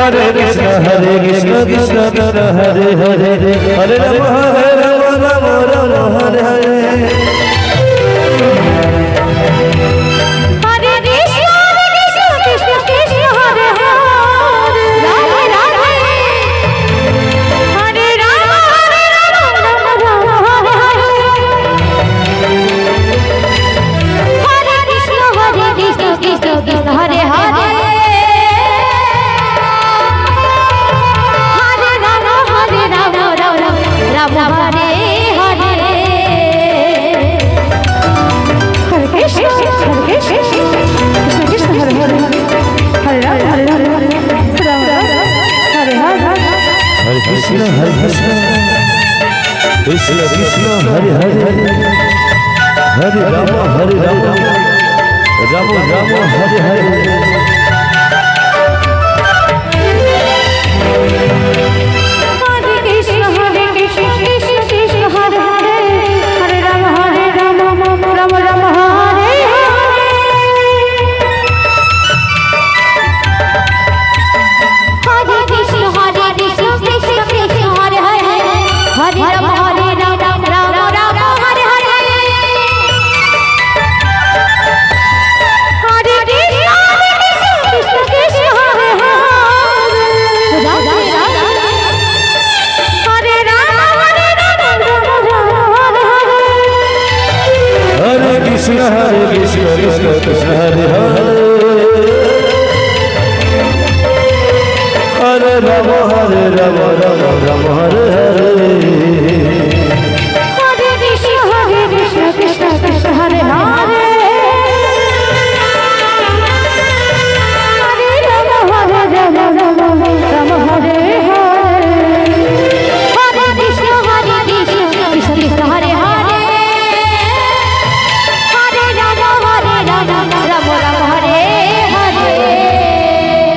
Hare Krishna Krishna Krishna Hare Hare Hare Rama Rama Rama Hare Hare Krishna Krishna Hare Hare Hare Rama Rama Rama Hare Hare Krishna Krishna Hare Hare Hare Rama Rama Rama Hare